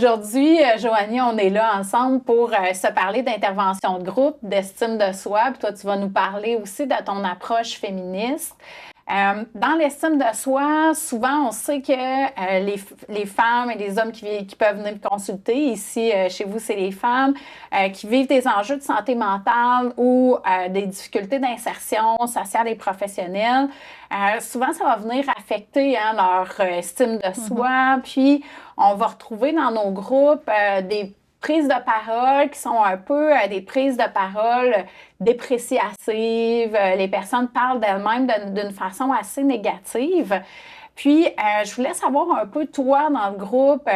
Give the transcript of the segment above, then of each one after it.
Aujourd'hui, Joanie, on est là ensemble pour se parler d'intervention de groupe, d'estime de soi. Puis toi, tu vas nous parler aussi de ton approche féministe. Dans l'estime de soi, souvent, on sait que les femmes et les hommes qui peuvent venir me consulter, ici, chez vous, c'est les femmes, qui vivent des enjeux de santé mentale ou des difficultés d'insertion sociale et professionnelle. Souvent, ça va venir affecter leur estime de soi. Puis, on va retrouver dans nos groupes des prises de parole qui sont un peu des prises de parole dépréciatives. Les personnes parlent d'elles-mêmes d'une façon assez négative. Puis, je voulais savoir un peu, toi, dans le groupe,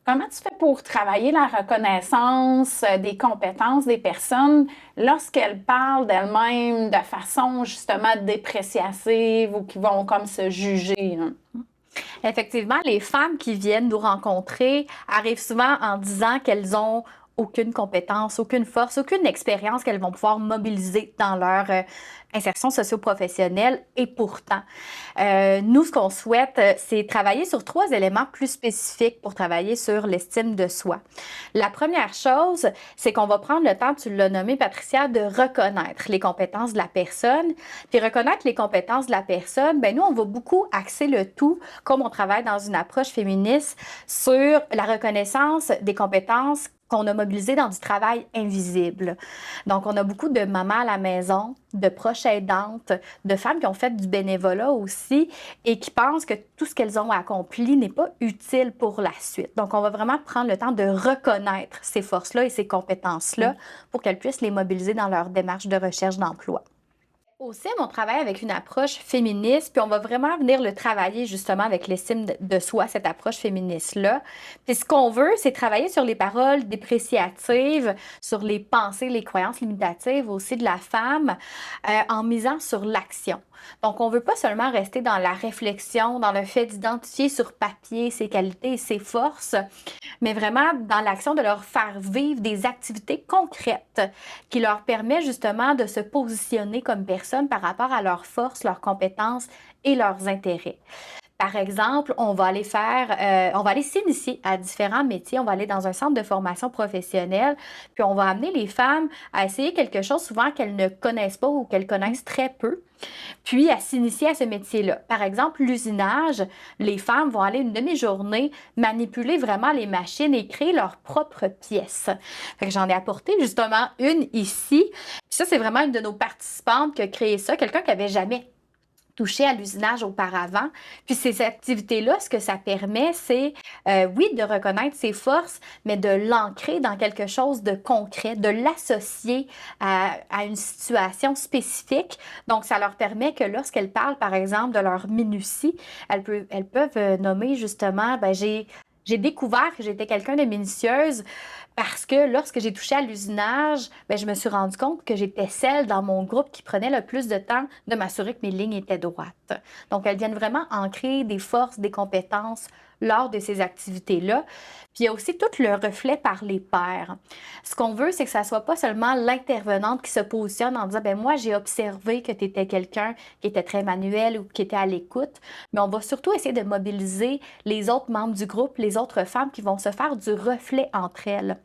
comment tu fais pour travailler la reconnaissance des compétences des personnes lorsqu'elles parlent d'elles-mêmes de façon justement dépréciative ou qui vont comme se juger, hein? Effectivement, les femmes qui viennent nous rencontrer arrivent souvent en disant qu'elles ont aucune compétence, aucune force, aucune expérience qu'elles vont pouvoir mobiliser dans leur insertion socio-professionnelle. Et pourtant, nous, ce qu'on souhaite, c'est travailler sur 3 éléments plus spécifiques pour travailler sur l'estime de soi. La première chose, c'est qu'on va prendre le temps, tu l'as nommé, Patricia, de reconnaître les compétences de la personne. Puis reconnaître les compétences de la personne, bien nous, on va beaucoup axer le tout, comme on travaille dans une approche féministe, sur la reconnaissance des compétences qu'on a mobilisées dans du travail invisible. Donc, on a beaucoup de mamans à la maison, de proches aidantes, de femmes qui ont fait du bénévolat aussi et qui pensent que tout ce qu'elles ont accompli n'est pas utile pour la suite. Donc, on va vraiment prendre le temps de reconnaître ces forces-là et ces compétences-là pour qu'elles puissent les mobiliser dans leur démarche de recherche d'emploi. Aussi, on travaille avec une approche féministe, puis on va vraiment venir le travailler justement avec l'estime de soi, cette approche féministe-là. Puis ce qu'on veut, c'est travailler sur les paroles dépréciatives, sur les pensées, les croyances limitatives aussi de la femme, en misant sur l'action. Donc, on ne veut pas seulement rester dans la réflexion, dans le fait d'identifier sur papier ses qualités et ses forces, mais vraiment dans l'action de leur faire vivre des activités concrètes qui leur permettent justement de se positionner comme personne par rapport à leurs forces, leurs compétences et leurs intérêts. Par exemple, on va aller s'initier à différents métiers. On va aller dans un centre de formation professionnelle, puis on va amener les femmes à essayer quelque chose souvent qu'elles ne connaissent pas ou qu'elles connaissent très peu, puis à s'initier à ce métier-là. Par exemple, l'usinage, les femmes vont aller une demi-journée manipuler vraiment les machines et créer leurs propres pièces. Fait que j'en ai apporté justement une ici. Puis ça, c'est vraiment une de nos participantes qui a créé ça, quelqu'un qui n'avait jamais touché à l'usinage auparavant. Puis ces activités-là, ce que ça permet, c'est, oui, de reconnaître ses forces, mais de l'ancrer dans quelque chose de concret, de l'associer à une situation spécifique. Donc, ça leur permet que lorsqu'elles parlent, par exemple, de leur minutie, elles peuvent nommer justement, j'ai découvert que j'étais quelqu'un de minutieuse parce que lorsque j'ai touché à l'usinage, je me suis rendu compte que j'étais celle dans mon groupe qui prenait le plus de temps de m'assurer que mes lignes étaient droites. Donc, elles viennent vraiment ancrer des forces, des compétences lors de ces activités-là. Puis, il y a aussi tout le reflet par les pairs. Ce qu'on veut, c'est que ça ne soit pas seulement l'intervenante qui se positionne en disant « moi, j'ai observé que tu étais quelqu'un qui était très manuel ou qui était à l'écoute », mais on va surtout essayer de mobiliser les autres membres du groupe, les autres femmes qui vont se faire du reflet entre elles.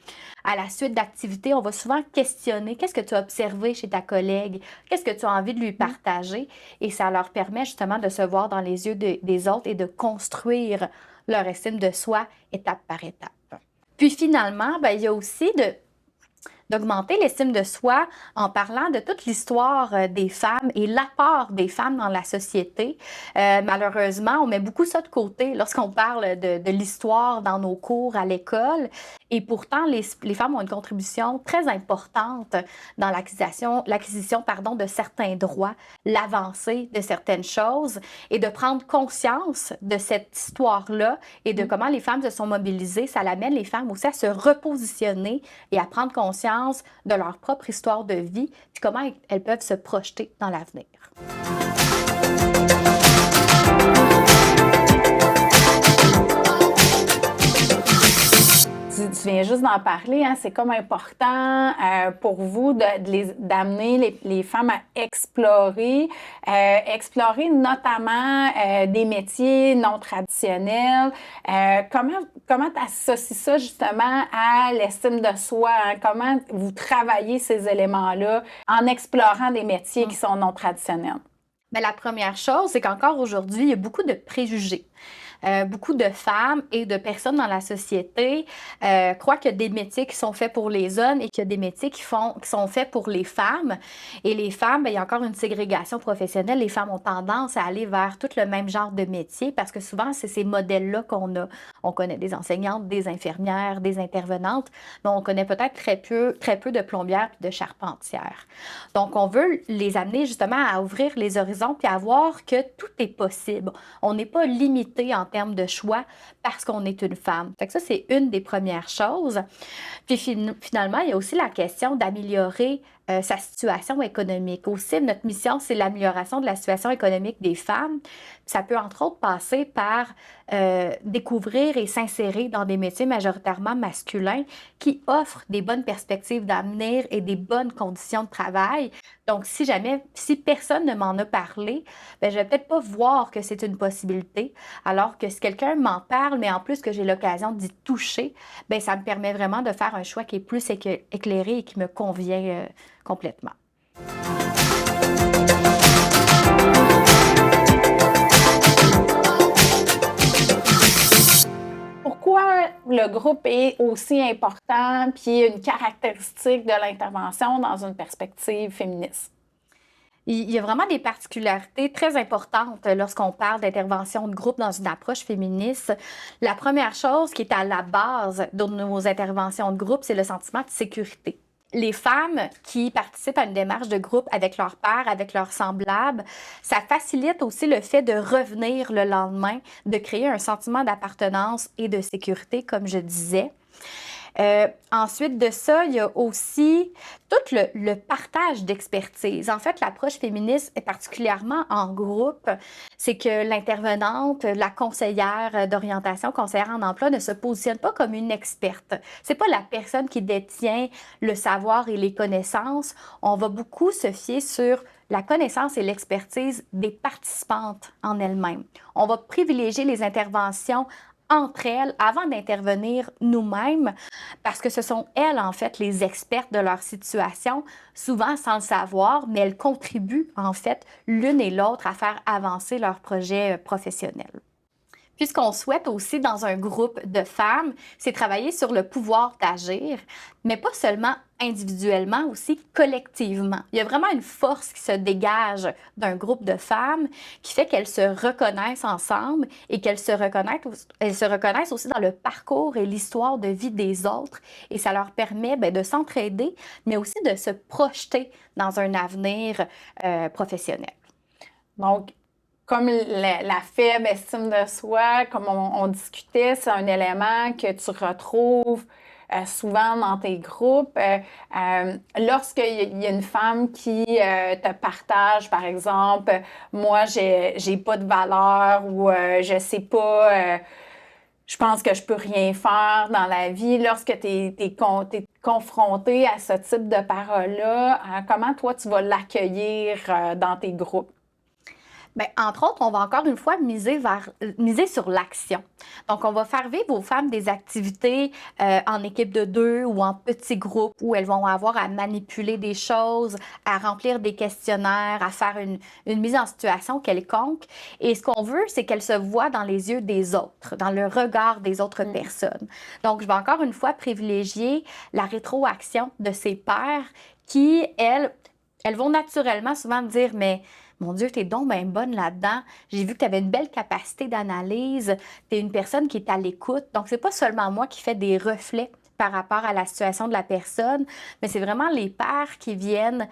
À la suite d'activités, on va souvent questionner qu'est-ce que tu as observé chez ta collègue, qu'est-ce que tu as envie de lui partager, et ça leur permet justement de se voir dans les yeux des autres et de construire leur estime de soi étape par étape. Puis finalement, il y a aussi d'augmenter l'estime de soi en parlant de toute l'histoire des femmes et l'apport des femmes dans la société. Malheureusement, on met beaucoup ça de côté lorsqu'on parle de l'histoire dans nos cours à l'école. Et pourtant, les femmes ont une contribution très importante dans l'acquisition de certains droits, l'avancée de certaines choses et de prendre conscience de cette histoire-là et de comment les femmes se sont mobilisées. Ça l'amène les femmes aussi à se repositionner et à prendre conscience de leur propre histoire de vie puis comment elles peuvent se projeter dans l'avenir. Tu viens juste d'en parler, hein, c'est comme important pour vous d'amener les femmes à explorer notamment des métiers non traditionnels. Comment tu associes ça justement à l'estime de soi? Hein? Comment vous travaillez ces éléments-là en explorant des métiers qui sont non traditionnels? Bien, la première chose, c'est qu'encore aujourd'hui, il y a beaucoup de préjugés. Beaucoup de femmes et de personnes dans la société croient qu'il y a des métiers qui sont faits pour les hommes et qu'il y a des métiers qui sont faits pour les femmes. Et les femmes, bien, il y a encore une ségrégation professionnelle. Les femmes ont tendance à aller vers tout le même genre de métier parce que souvent, c'est ces modèles-là qu'on a. On connaît des enseignantes, des infirmières, des intervenantes, mais on connaît peut-être très peu de plombières et de charpentières. Donc, on veut les amener justement à ouvrir les horizons puis à voir que tout est possible. On n'est pas limité en termes de choix parce qu'on est une femme. Fait que ça, c'est une des premières choses. Puis finalement, il y a aussi la question d'améliorer sa situation économique. Aussi, notre mission, c'est l'amélioration de la situation économique des femmes. Ça peut entre autres passer par découvrir et s'insérer dans des métiers majoritairement masculins qui offrent des bonnes perspectives d'avenir et des bonnes conditions de travail. Donc, si personne ne m'en a parlé, bien, je vais peut-être pas voir que c'est une possibilité, alors que si quelqu'un m'en parle, mais en plus que j'ai l'occasion d'y toucher, bien, ça me permet vraiment de faire un choix qui est plus éclairé et qui me convient complètement. Pourquoi le groupe est aussi important puis une caractéristique de l'intervention dans une perspective féministe? Il y a vraiment des particularités très importantes lorsqu'on parle d'intervention de groupe dans une approche féministe. La première chose qui est à la base de nos interventions de groupe, c'est le sentiment de sécurité. Les femmes qui participent à une démarche de groupe avec leurs pairs, avec leurs semblables, ça facilite aussi le fait de revenir le lendemain, de créer un sentiment d'appartenance et de sécurité, comme je disais. Ensuite de ça, il y a aussi tout le partage d'expertise. En fait, l'approche féministe est particulièrement en groupe. C'est que l'intervenante, la conseillère d'orientation, conseillère en emploi, ne se positionne pas comme une experte. C'est pas la personne qui détient le savoir et les connaissances. On va beaucoup se fier sur la connaissance et l'expertise des participantes en elles-mêmes. On va privilégier les interventions entre elles avant d'intervenir nous-mêmes parce que ce sont elles, en fait, les expertes de leur situation, souvent sans le savoir, mais elles contribuent, en fait, l'une et l'autre à faire avancer leur projet professionnel. Puis ce qu'on souhaite aussi dans un groupe de femmes, c'est travailler sur le pouvoir d'agir, mais pas seulement individuellement, aussi collectivement. Il y a vraiment une force qui se dégage d'un groupe de femmes qui fait qu'elles se reconnaissent ensemble et qu'elles se reconnaissent aussi dans le parcours et l'histoire de vie des autres. Et ça leur permet de s'entraider, mais aussi de se projeter dans un avenir professionnel. Donc, comme la faible estime de soi, comme on discutait, c'est un élément que tu retrouves souvent dans tes groupes. Lorsqu'il y a une femme qui te partage, par exemple, moi, j'ai pas de valeur ou je sais pas, je pense que je peux rien faire dans la vie. Lorsque tu es confronté à ce type de paroles-là, comment toi, tu vas l'accueillir dans tes groupes? Bien, entre autres, on va encore une fois miser sur l'action. Donc, on va faire vivre aux femmes des activités en équipe de 2 ou en petits groupes où elles vont avoir à manipuler des choses, à remplir des questionnaires, à faire une mise en situation quelconque. Et ce qu'on veut, c'est qu'elles se voient dans les yeux des autres, dans le regard des autres personnes. Donc, je vais encore une fois privilégier la rétroaction de ses pairs qui, elles vont naturellement souvent dire « mais mon Dieu, t'es donc bien bonne là-dedans. J'ai vu que tu avais une belle capacité d'analyse. Tu es une personne qui est à l'écoute. » Donc, c'est pas seulement moi qui fais des reflets par rapport à la situation de la personne, mais c'est vraiment les pairs qui viennent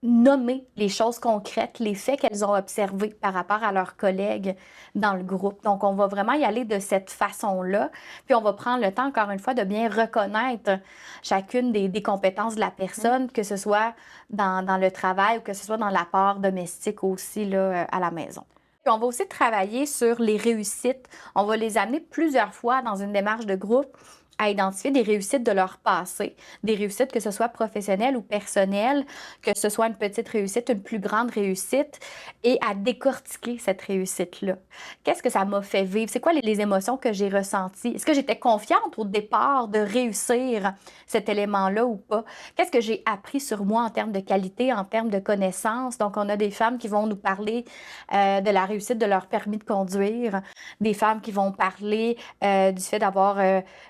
nommer les choses concrètes, les faits qu'elles ont observés par rapport à leurs collègues dans le groupe. Donc, on va vraiment y aller de cette façon-là. Puis, on va prendre le temps, encore une fois, de bien reconnaître chacune des compétences de la personne, que ce soit dans le travail ou que ce soit dans l'apport domestique aussi là, à la maison. Puis, on va aussi travailler sur les réussites. On va les amener plusieurs fois dans une démarche de groupe à identifier des réussites de leur passé, des réussites que ce soit professionnelles ou personnelles, que ce soit une petite réussite, une plus grande réussite, et à décortiquer cette réussite-là. Qu'est-ce que ça m'a fait vivre? C'est quoi les émotions que j'ai ressenties? Est-ce que j'étais confiante au départ de réussir cet élément-là ou pas? Qu'est-ce que j'ai appris sur moi en termes de qualité, en termes de connaissances? Donc, on a des femmes qui vont nous parler de la réussite de leur permis de conduire, des femmes qui vont parler du fait d'avoir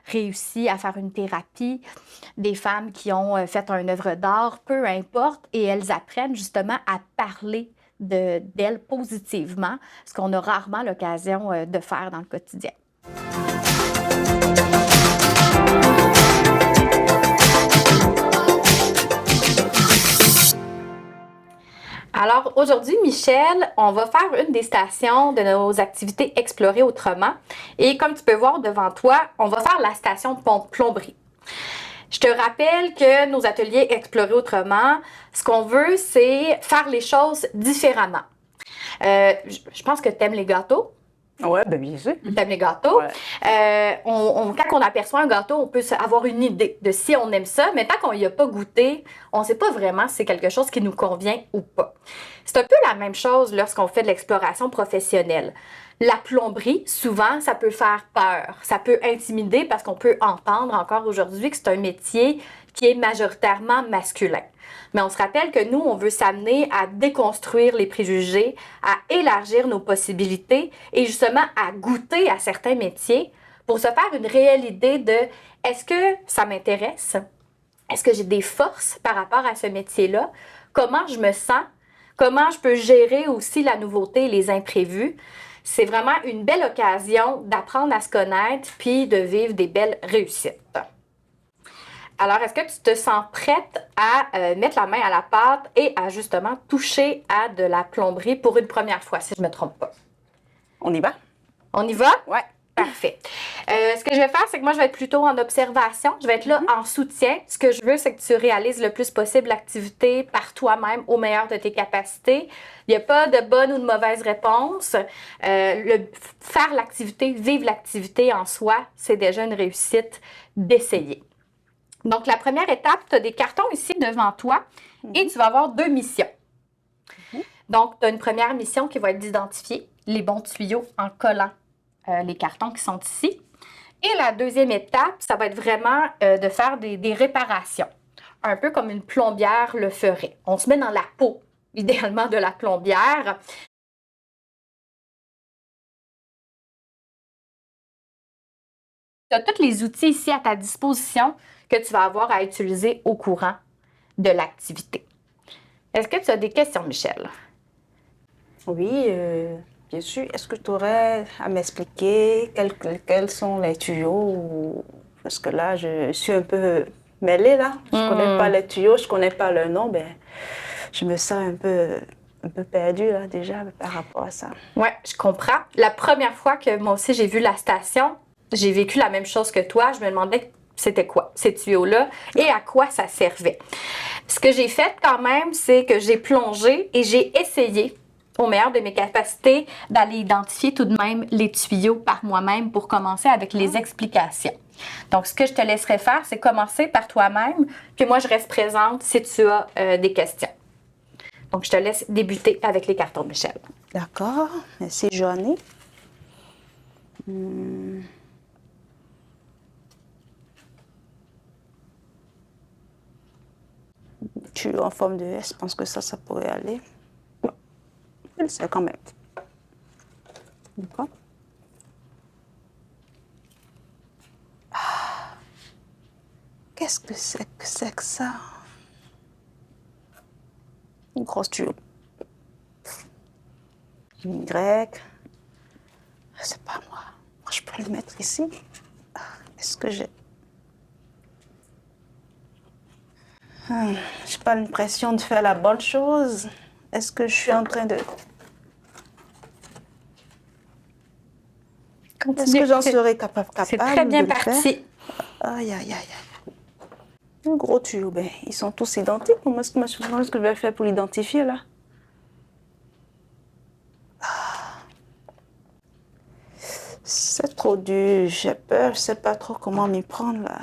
réussi à faire une thérapie, des femmes qui ont fait une œuvre d'art, peu importe, et elles apprennent justement à parler d'elles positivement, ce qu'on a rarement l'occasion de faire dans le quotidien. Alors aujourd'hui, Michel, on va faire une des stations de nos activités Explorer autrement. Et comme tu peux voir devant toi, on va faire la station de plomberie. Je te rappelle que nos ateliers Explorer autrement, ce qu'on veut, c'est faire les choses différemment. Je pense que tu aimes les gâteaux. Oui, bien sûr. T'aimes les gâteaux. Ouais. Quand on aperçoit un gâteau, on peut avoir une idée de si on aime ça, mais tant qu'on n'y a pas goûté, on ne sait pas vraiment si c'est quelque chose qui nous convient ou pas. C'est un peu la même chose lorsqu'on fait de l'exploration professionnelle. La plomberie, souvent, ça peut faire peur. Ça peut intimider parce qu'on peut entendre encore aujourd'hui que c'est un métier qui est majoritairement masculin. Mais on se rappelle que nous, on veut s'amener à déconstruire les préjugés, à élargir nos possibilités et justement à goûter à certains métiers pour se faire une réelle idée de est-ce que ça m'intéresse? Est-ce que j'ai des forces par rapport à ce métier-là? Comment je me sens? Comment je peux gérer aussi la nouveauté et les imprévus? C'est vraiment une belle occasion d'apprendre à se connaître puis de vivre des belles réussites. Alors, est-ce que tu te sens prête à mettre la main à la pâte et à justement toucher à de la plomberie pour une première fois, si je ne me trompe pas? On y va? On y va? Ouais. Parfait. Ce que je vais faire, c'est que moi, je vais être plutôt en observation. Je vais être là en soutien. Ce que je veux, c'est que tu réalises le plus possible l'activité par toi-même au meilleur de tes capacités. Il n'y a pas de bonne ou de mauvaise réponse. Faire l'activité, vivre l'activité en soi, c'est déjà une réussite d'essayer. Donc, la première étape, tu as des cartons ici devant toi et tu vas avoir 2 missions. Donc, tu as une première mission qui va être d'identifier les bons tuyaux en collant les cartons qui sont ici. Et la deuxième étape, ça va être vraiment de faire des réparations, un peu comme une plombière le ferait. On se met dans la peau, idéalement, de la plombière. Tu as tous les outils ici à ta disposition que tu vas avoir à utiliser au courant de l'activité. Est-ce que tu as des questions, Michel? Oui, bien sûr. Est-ce que tu aurais à m'expliquer quels sont les tuyaux? Parce que là, je suis un peu mêlée, là. Je ne connais pas les tuyaux, je ne connais pas leur nom. Ben, je me sens un peu perdue, là, déjà, par rapport à ça. Oui, je comprends. La première fois que moi aussi j'ai vu la station, j'ai vécu la même chose que toi. Je me demandais c'était quoi ces tuyaux-là et à quoi ça servait. Ce que j'ai fait quand même, c'est que j'ai plongé et j'ai essayé au meilleur de mes capacités d'aller identifier tout de même les tuyaux par moi-même pour commencer avec les explications. Donc, ce que je te laisserai faire, c'est commencer par toi-même, puis moi, je reste présente si tu as des questions. Donc, je te laisse débuter avec les cartons, Michel. D'accord. Merci, Joanie. Tuyau en forme de S, je pense que ça pourrait aller. Non, je le sais quand même. D'accord. Qu'est-ce que c'est que ça? Une grosse tuyau. Une Y. C'est pas moi. Moi, je peux le mettre ici. Est-ce que j'ai... j'ai pas l'impression de faire la bonne chose. Est-ce que je suis en train de... Est-ce que j'en serais capable C'est très bien parti. Aïe, aïe, aïe. Un gros tuyau, ben, ils sont tous identiques. Comment est-ce que je vais faire pour l'identifier, là? C'est trop trop dur. J'ai peur, je sais pas trop comment m'y prendre là.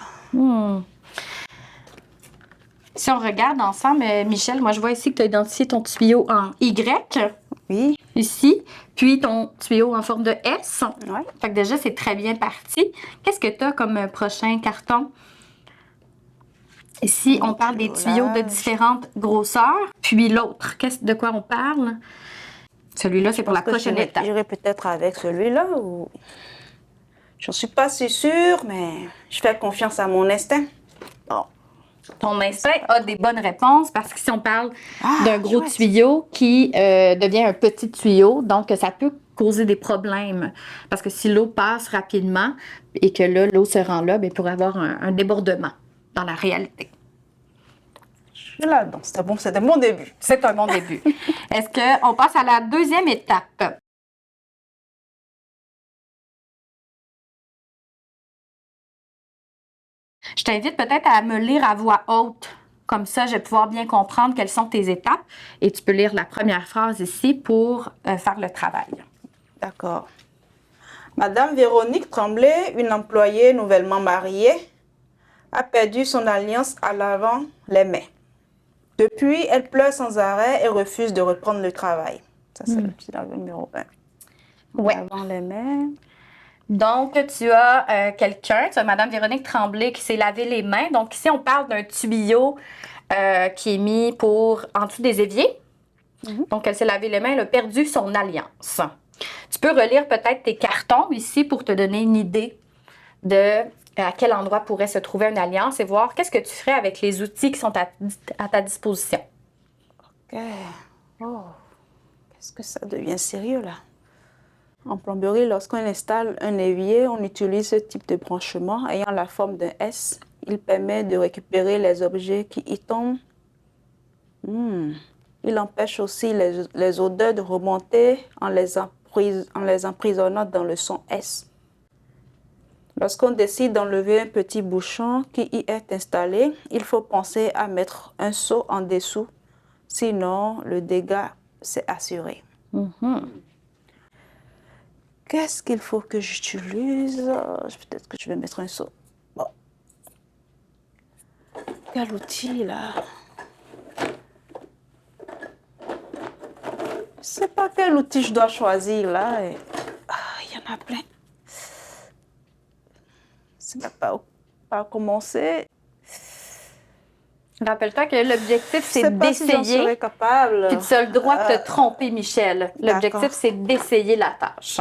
Si on regarde ensemble, Michel, moi je vois ici que tu as identifié ton tuyau en Y. Oui. Ici, puis ton tuyau en forme de S. Ouais. Fait que déjà, c'est très bien parti. Qu'est-ce que tu as comme prochain carton? Ici, on parle des tuyaux de différentes grosseurs. Puis l'autre, de quoi on parle? Celui-là, c'est pour la prochaine étape. J'irai peut-être avec celui-là ou... Je ne suis pas si sûre, mais je fais confiance à mon instinct. Bon. Ton instinct a des bonnes réponses parce que si on parle d'un gros tuyau qui devient un petit tuyau, donc ça peut causer des problèmes. Parce que si l'eau passe rapidement et que là, l'eau se rend là, bien, il pourrait y avoir un débordement dans la réalité. Je suis là-dedans. C'est un bon début. C'est un bon début. Est-ce qu'on passe à la deuxième étape? Je t'invite peut-être à me lire à voix haute. Comme ça, je vais pouvoir bien comprendre quelles sont tes étapes. Et tu peux lire la première phrase ici pour faire le travail. D'accord. Madame Véronique Tremblay, une employée nouvellement mariée, a perdu son alliance à l'avant les mains. Depuis, elle pleure sans arrêt et refuse de reprendre le travail. Ça, c'est le petit numéro 1. Oui. Avant les mains. Donc, tu as quelqu'un, tu as Madame Véronique Tremblay qui s'est lavé les mains. Donc, ici, on parle d'un tuyau qui est mis en dessous des éviers. Donc, elle s'est lavé les mains, elle a perdu son alliance. Tu peux relire peut-être tes cartons ici pour te donner une idée de à quel endroit pourrait se trouver une alliance et voir qu'est-ce que tu ferais avec les outils qui sont à ta disposition. OK. Oh, qu'est-ce que ça devient sérieux là? En plomberie, lorsqu'on installe un évier, on utilise ce type de branchement ayant la forme d'un S. Il permet de récupérer les objets qui y tombent. Il empêche aussi les odeurs de remonter en les emprisonnant dans le son S. Lorsqu'on décide d'enlever un petit bouchon qui y est installé, il faut penser à mettre un seau en dessous. Sinon, le dégât s'est assuré. Qu'est-ce qu'il faut que j'utilise? Peut-être que je vais mettre un seau. Bon. Quel outil, là? Je ne sais pas quel outil je dois choisir, là. Il y en a plein. Je ne sais pas par commencer. Rappelle-toi que l'objectif, c'est d'essayer. Si serais capable. Puis tu as le droit de te tromper, Michel. L'objectif, c'est d'essayer la tâche.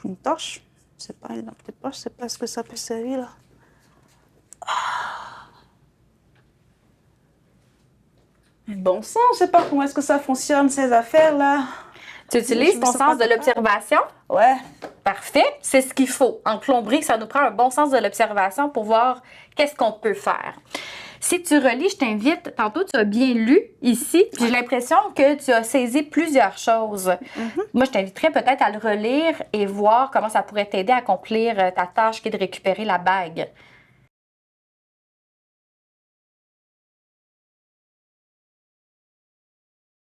Une torche? C'est pas une lampe de poche, je sais pas ce que ça peut servir là. Bon sang, je sais pas comment est-ce que ça fonctionne ces affaires-là. Tu utilises ton sens de l'observation? Ouais. Parfait, c'est ce qu'il faut. En plomberie, ça nous prend un bon sens de l'observation pour voir qu'est-ce qu'on peut faire. Si tu relis, je t'invite, tantôt tu as bien lu ici, j'ai l'impression que tu as saisi plusieurs choses. Moi, je t'inviterais peut-être à le relire et voir comment ça pourrait t'aider à accomplir ta tâche qui est de récupérer la bague.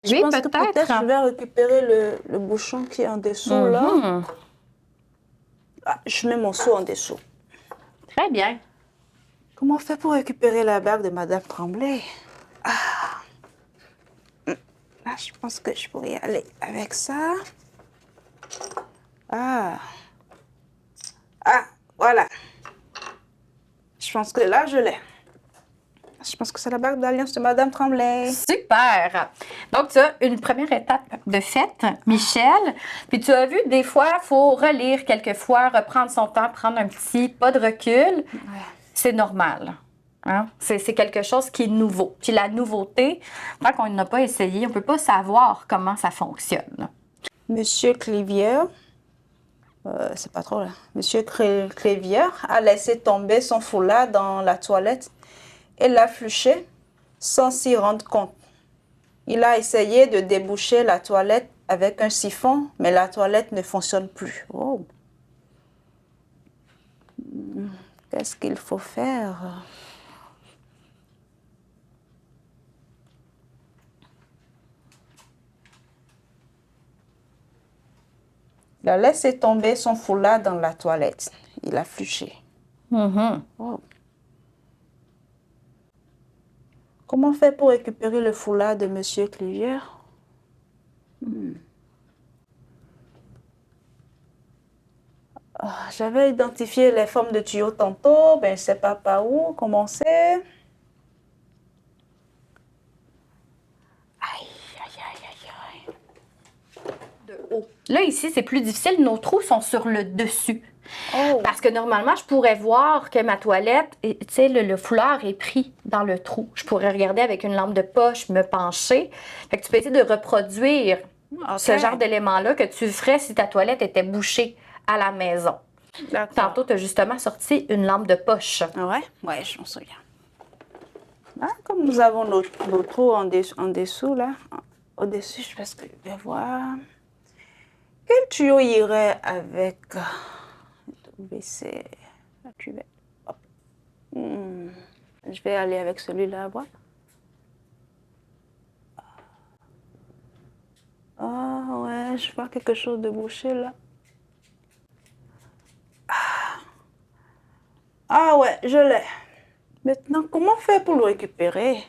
Je pense que peut-être je vais récupérer le bouchon qui est en dessous là. Je mets mon seau en dessous. Très bien. Comment on fait pour récupérer la bague de Madame Tremblay? Là, je pense que je pourrais y aller avec ça. Voilà. Je pense que là, je l'ai. Je pense que c'est la bague d'alliance de Madame Tremblay. Super! Donc, tu as une première étape de faite, Michel. Puis tu as vu, des fois, il faut relire quelquefois, reprendre son temps, prendre un petit pas de recul. Ouais. C'est normal. Hein? C'est quelque chose qui est nouveau. Puis la nouveauté, tant qu'on n'a pas essayé, on ne peut pas savoir comment ça fonctionne. Monsieur Clévière, c'est pas trop là. Monsieur Clévière a laissé tomber son foulard dans la toilette et l'a flûché sans s'y rendre compte. Il a essayé de déboucher la toilette avec un siphon, mais la toilette ne fonctionne plus. Oh. Qu'est-ce qu'il faut faire? Il a laissé tomber son foulard dans la toilette. Il a flûché. Oh. Comment faire pour récupérer le foulard de Monsieur Clivière? J'avais identifié les formes de tuyaux tantôt, ben, je ne sais pas par où commencer. Aïe, aïe, aïe, aïe, aïe. De haut. Là, ici, c'est plus difficile. Nos trous sont sur le dessus. Oh. Parce que normalement, je pourrais voir que ma toilette, tu sais, le foulard est pris dans le trou. Je pourrais regarder avec une lampe de poche, me pencher. Fait que tu peux essayer de reproduire ce genre d'élément-là que tu ferais si ta toilette était bouchée à la maison. D'accord. Tantôt, tu as justement sorti une lampe de poche. Ouais, je m'en souviens. Ah, comme nous avons nos trous en dessous, là, au-dessus, je pense que je vais voir. Quel tuyau irait avec baisser la cuvette? Hop. Je vais aller avec celui-là à boîte. Ah ouais, je vois quelque chose de bouché là. Ah ouais, je l'ai. Maintenant, comment faire pour le récupérer?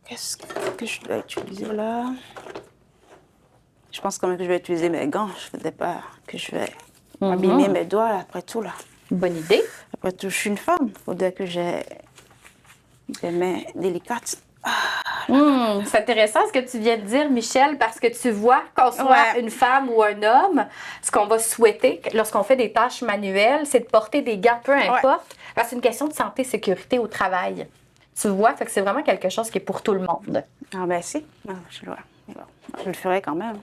Qu'est-ce que je dois utiliser là? Je pense quand même que je vais utiliser mes gants. Je ne voudrais pas que je vais abîmer mes doigts après tout là. Bonne idée. Après tout, je suis une femme. Il faudrait que j'ai des mains délicates. C'est intéressant ce que tu viens de dire, Michel, parce que tu vois, qu'on soit une femme ou un homme, ce qu'on va souhaiter lorsqu'on fait des tâches manuelles, c'est de porter des gants, peu importe, parce que c'est une question de santé et sécurité au travail. Tu vois, fait que c'est vraiment quelque chose qui est pour tout le monde. Ah ben si, je le ferai quand même.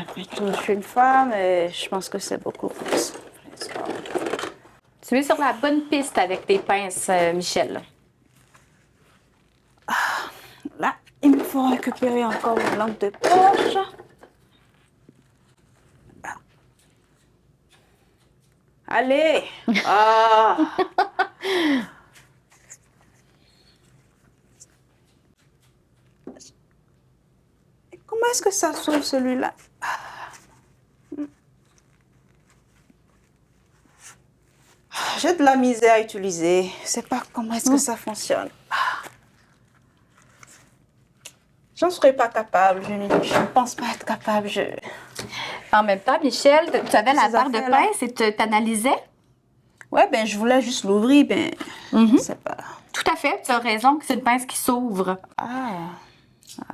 Après tout, je suis une femme et je pense que c'est beaucoup plus. Tu es sur la bonne piste avec tes pinces, Michel. Là, il me faut récupérer encore une lampe de poche. Allez! Comment est-ce que ça s'ouvre celui-là? J'ai de la misère à utiliser. Je ne sais pas comment est-ce que ça fonctionne. J'en serais pas capable. Je ne pense pas être capable. En même temps, Michel, tu avais la Ces paire de affaires-là. pinces et tu t'analysais? Ouais, ben je voulais juste l'ouvrir, ben je sais pas. Tout à fait, tu as raison que c'est une pince qui s'ouvre. Ah.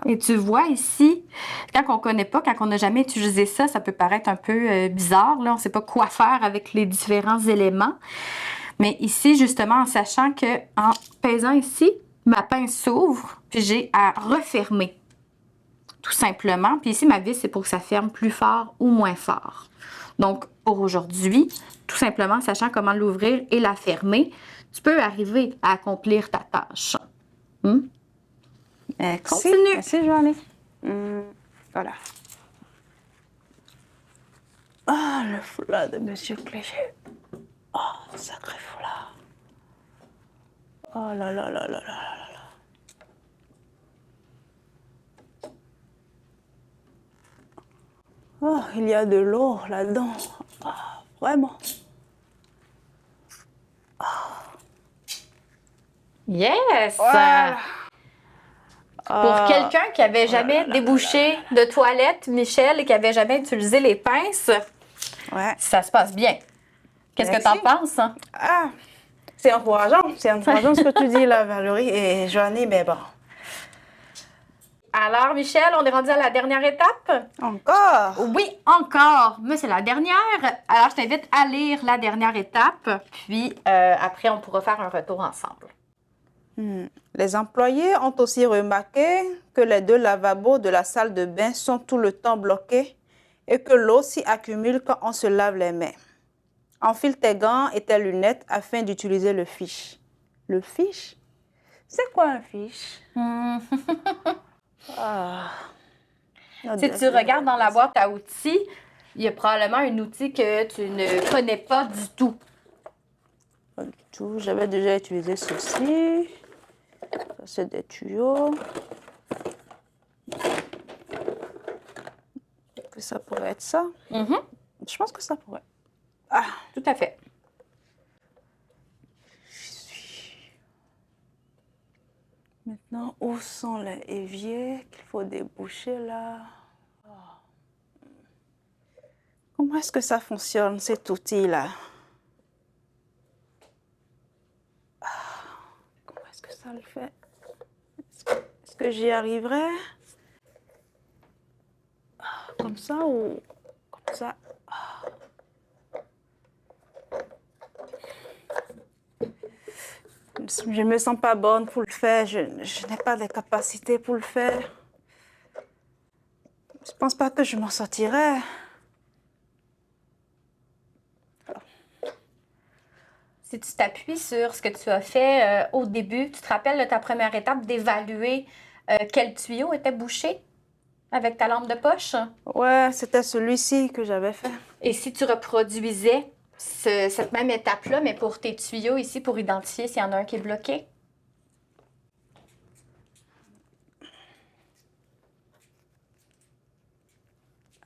Et tu vois ici, quand on ne connaît pas, quand on n'a jamais utilisé ça, ça peut paraître un peu bizarre. Là, on ne sait pas quoi faire avec les différents éléments. Mais ici, justement, en sachant qu'en pesant ici, ma pince s'ouvre, puis j'ai à refermer, tout simplement. Puis ici, ma vis, c'est pour que ça ferme plus fort ou moins fort. Donc, pour aujourd'hui, tout simplement, sachant comment l'ouvrir et la fermer, tu peux arriver à accomplir ta tâche. Merci. Continue. Merci, Joanny. Voilà. Ah, le foulard de Monsieur Cléger. Oh, sacré foulard. Oh là là là là là là là. Oh, il y a de l'eau là-dedans. Oh, vraiment. Yes! Voilà. Pour quelqu'un qui avait jamais débouché de toilette, Michel, et qui avait jamais utilisé les pinces, Ouais. ça se passe bien. Qu'est-ce que Merci. t'en penses? Hein? Ah, c'est encourageant. C'est encourageant ce que tu dis là, Valérie et Joanny, mais bon. Alors, Michel, on est rendu à la dernière étape? Encore? Oui, encore. Mais c'est la dernière. Alors, je t'invite à lire la dernière étape, puis après, on pourra faire un retour ensemble. Les employés ont aussi remarqué que les 2 lavabos de la salle de bain sont tout le temps bloqués et que l'eau s'y accumule quand on se lave les mains. Enfile tes gants et tes lunettes afin d'utiliser le fiche. Le fiche? C'est quoi un fiche? Si tu regardes dans la boîte à outils, Il y a probablement un outil que tu ne connais pas du tout. Pas du tout. J'avais déjà utilisé ceci. Ça, c'est des tuyaux. Que ça pourrait être ça. Je pense que ça pourrait. Ah, Tout à fait. maintenant, où sont les éviers qu'il faut déboucher là? Comment est-ce que ça fonctionne, cet outil-là? Comment est-ce que ça le fait? Est-ce que j'y arriverai? Comme ça ou comme ça? Je ne me sens pas bonne pour le faire. Je n'ai pas les capacités pour le faire. Je ne pense pas que je m'en sortirai. Si tu t'appuies sur ce que tu as fait au début, tu te rappelles de ta première étape d'évaluer quel tuyau était bouché avec ta lampe de poche? Ouais, c'était celui-ci que j'avais fait. Et si tu reproduisais cette même étape-là, mais pour tes tuyaux ici, pour identifier s'il y en a un qui est bloqué?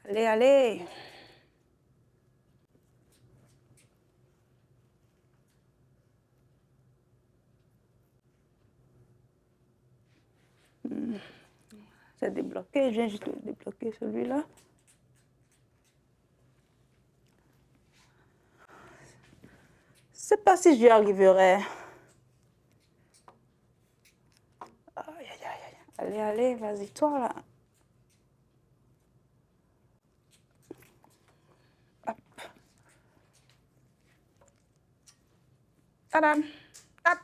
Allez, allez. C'est débloqué. Je viens juste de débloquer celui-là. Je ne sais pas si j'y arriverai. Aïe, aïe, aïe. Allez, allez, vas-y, toi, là. Hop. Tadam. Hop.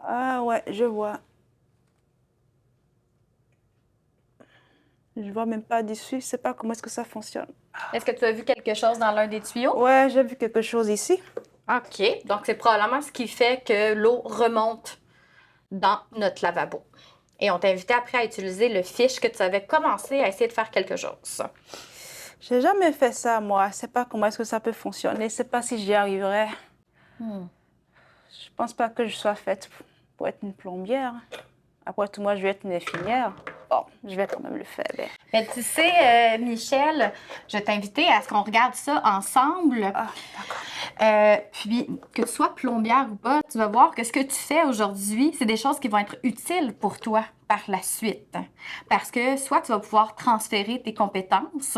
Ah ouais, je vois. Je vois même pas dessus. Je sais pas comment est-ce que ça fonctionne. Est-ce que tu as vu quelque chose dans l'un des tuyaux? Ouais, j'ai vu quelque chose ici. OK. Donc, c'est probablement ce qui fait que l'eau remonte dans notre lavabo. Et on t'a invité après à utiliser le fiche que tu avais commencé à essayer de faire quelque chose. J'ai jamais fait ça, moi. Je sais pas comment est-ce que ça peut fonctionner. Je sais pas si j'y arriverai. Je pense pas que je sois faite pour être une plombière. Après tout, moi, je vais être une infirmière. Bon, je vais quand même le faire. Mais tu sais, Michel, je t'ai invité à ce qu'on regarde ça ensemble. Ah, d'accord. Puis, que tu sois plombière ou pas, tu vas voir que ce que tu fais aujourd'hui, c'est des choses qui vont être utiles pour toi par la suite. Parce que soit tu vas pouvoir transférer tes compétences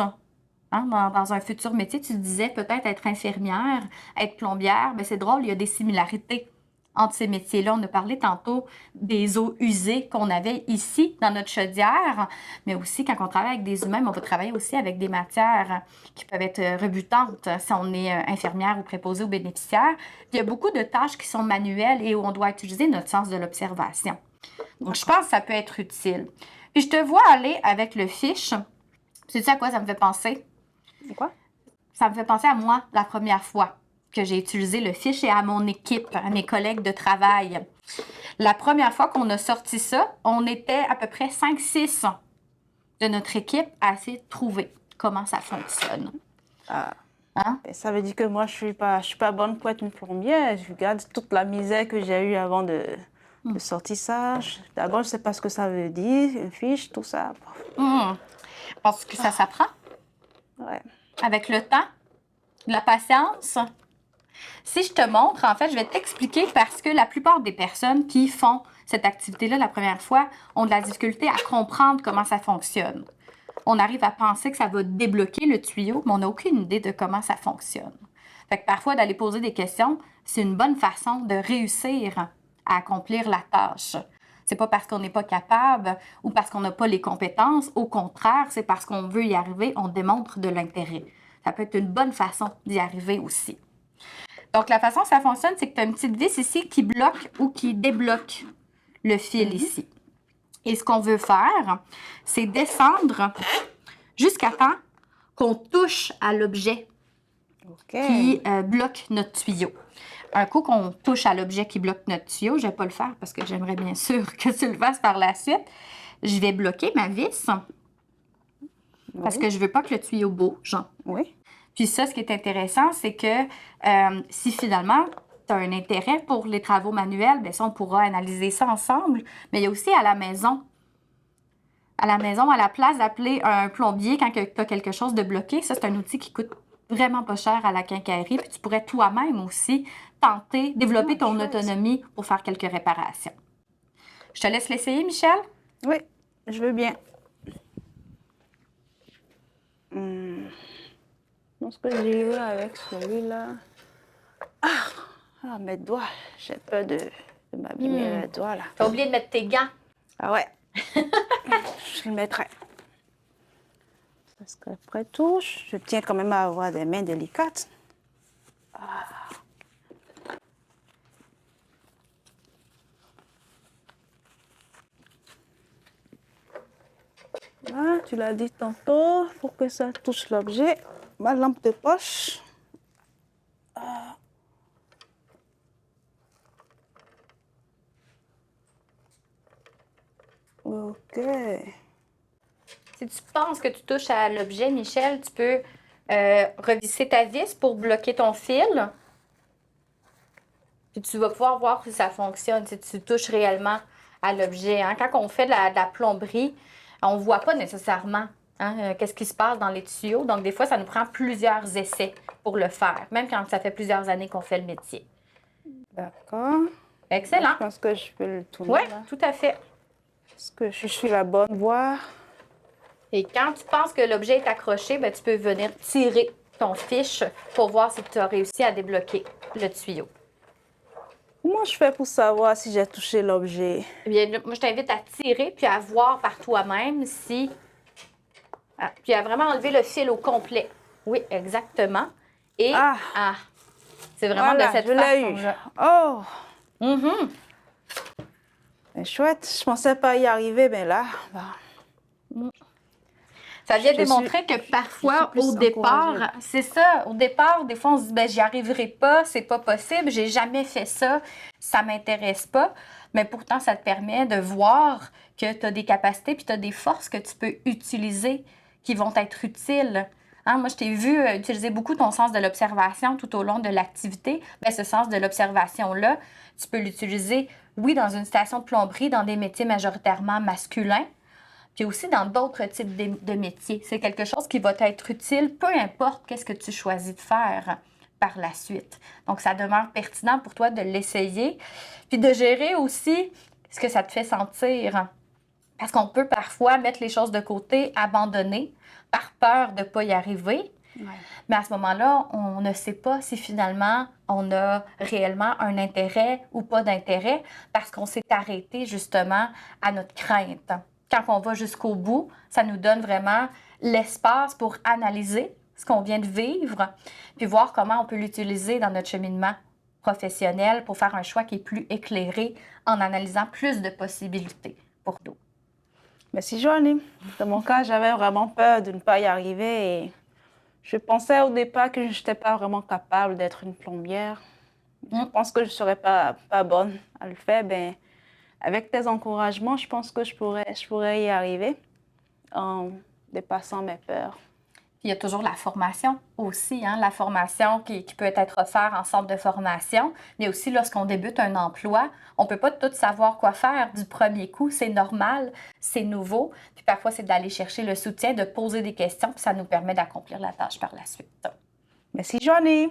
dans un futur métier. Tu disais peut-être être infirmière, être plombière. Bien, c'est drôle, il y a des similarités entre ces métiers-là. On a parlé tantôt des eaux usées qu'on avait ici dans notre chaudière, mais aussi quand on travaille avec des humains, on va travailler aussi avec des matières qui peuvent être rebutantes si on est infirmière ou préposé aux bénéficiaires. Il y a beaucoup de tâches qui sont manuelles et où on doit utiliser notre sens de l'observation. Donc, je pense que ça peut être utile. Puis, je te vois aller avec le fiche. Sais-tu à quoi ça me fait penser? Quoi? Ça me fait penser à moi la première fois que j'ai utilisé le fiche et à mon équipe, à mes collègues de travail. La première fois qu'on a sorti ça, on était à peu près 5-6 de notre équipe à essayer de trouver comment ça fonctionne. Ça veut dire que moi, je suis pas bonne pour être une plombière. Je regarde toute la misère que j'ai eue avant de sortir ça. D'abord, je ne sais pas ce que ça veut dire, une fiche, tout ça. Parce que ça s'apprend. Ouais. Avec le temps, la patience. Si je te montre, en fait, je vais t'expliquer parce que la plupart des personnes qui font cette activité-là la première fois ont de la difficulté à comprendre comment ça fonctionne. On arrive à penser que ça va débloquer le tuyau, mais on n'a aucune idée de comment ça fonctionne. Fait que parfois, d'aller poser des questions, c'est une bonne façon de réussir à accomplir la tâche. C'est pas parce qu'on n'est pas capable ou parce qu'on n'a pas les compétences. Au contraire, c'est parce qu'on veut y arriver, on démontre de l'intérêt. Ça peut être une bonne façon d'y arriver aussi. Donc, la façon que ça fonctionne, c'est que tu as une petite vis ici qui bloque ou qui débloque le fil ici. Et ce qu'on veut faire, c'est descendre jusqu'à temps qu'on touche à l'objet. OK. qui bloque notre tuyau. Un coup qu'on touche à l'objet qui bloque notre tuyau, je ne vais pas le faire parce que j'aimerais bien sûr que tu le fasses par la suite. Je vais bloquer ma vis parce que je ne veux pas que le tuyau bouge. Oui. Puis ça, ce qui est intéressant, c'est que si finalement tu as un intérêt pour les travaux manuels, bien ça, on pourra analyser ça ensemble. Mais il y a aussi à la maison. À la maison, à la place d'appeler un plombier quand tu as quelque chose de bloqué, ça, c'est un outil qui coûte vraiment pas cher à la quincaillerie. Puis tu pourrais toi-même aussi tenter, développer ton autonomie pour faire quelques réparations. Je te laisse l'essayer, Michel. Oui, je veux bien. Je pense que j'ai eu avec celui-là. Ah, mes doigts. J'ai peur de m'abîmer les doigts, là. Tu as oublié de mettre tes gants. Ah ouais. Je le mettrai. Parce qu'après tout, je tiens quand même à avoir des mains délicates. Ah, tu l'as dit tantôt, pour que ça touche l'objet. Ma lampe de poche. OK. Si tu penses que tu touches à l'objet, Michel, tu peux revisser ta vis pour bloquer ton fil. Puis tu vas pouvoir voir si ça fonctionne, si tu touches réellement à l'objet. Hein. Quand on fait de la plomberie, on ne voit pas nécessairement qu'est-ce qui se passe dans les tuyaux. Donc, des fois, ça nous prend plusieurs essais pour le faire, même quand ça fait plusieurs années qu'on fait le métier. D'accord. Excellent. Je pense que je peux le tourner. Oui, Là. tout à fait. Est-ce que je suis la bonne voie? Et quand tu penses que l'objet est accroché, bien, tu peux venir tirer ton fiche pour voir si tu as réussi à débloquer le tuyau. Comment je fais pour savoir si j'ai touché l'objet? Eh bien, moi, je t'invite à tirer puis à voir par toi-même si... Ah, puis à vraiment enlever le fil au complet. Oui, exactement. Et c'est vraiment Voilà, de cette je l'ai eu. façon-là. Oh, Mhm. c'est chouette. Je pensais pas y arriver, mais là, Ça vient Je démontrer suis- que parfois, je suis au plus départ, encouragée. c'est ça, au départ, des fois, on se dit, ben, j'y arriverai pas, c'est pas possible, j'ai jamais fait ça, ça m'intéresse pas. Mais pourtant, ça te permet de voir que tu as des capacités puis tu as des forces que tu peux utiliser qui vont être utiles. Hein, moi, je t'ai vu utiliser beaucoup ton sens de l'observation tout au long de l'activité. Bien, ce sens de l'observation-là, tu peux l'utiliser, oui, dans une station de plomberie, dans des métiers majoritairement masculins, puis aussi dans d'autres types de métiers. C'est quelque chose qui va t'être utile, peu importe qu'est-ce que tu choisis de faire par la suite. Donc, ça demeure pertinent pour toi de l'essayer, puis de gérer aussi ce que ça te fait sentir. Parce qu'on peut parfois mettre les choses de côté, abandonner, par peur de ne pas y arriver. Ouais. Mais à ce moment-là, on ne sait pas si finalement on a réellement un intérêt ou pas d'intérêt parce qu'on s'est arrêté justement à notre crainte. Quand on va jusqu'au bout, ça nous donne vraiment l'espace pour analyser ce qu'on vient de vivre, puis voir comment on peut l'utiliser dans notre cheminement professionnel pour faire un choix qui est plus éclairé en analysant plus de possibilités pour nous. Merci, Joanie. Dans mon cas, j'avais vraiment peur de ne pas y arriver et je pensais au départ que je n'étais pas vraiment capable d'être une plombière. Je pense que je ne serais pas bonne à le faire. Ben, avec tes encouragements, je pense que je pourrais y arriver en dépassant mes peurs. Puis il y a toujours la formation aussi, hein, la formation qui peut être offerte en centre de formation, mais aussi lorsqu'on débute un emploi, on ne peut pas tout savoir quoi faire du premier coup, c'est normal, c'est nouveau. Puis parfois, c'est d'aller chercher le soutien, de poser des questions, puis ça nous permet d'accomplir la tâche par la suite. Merci, Joanie.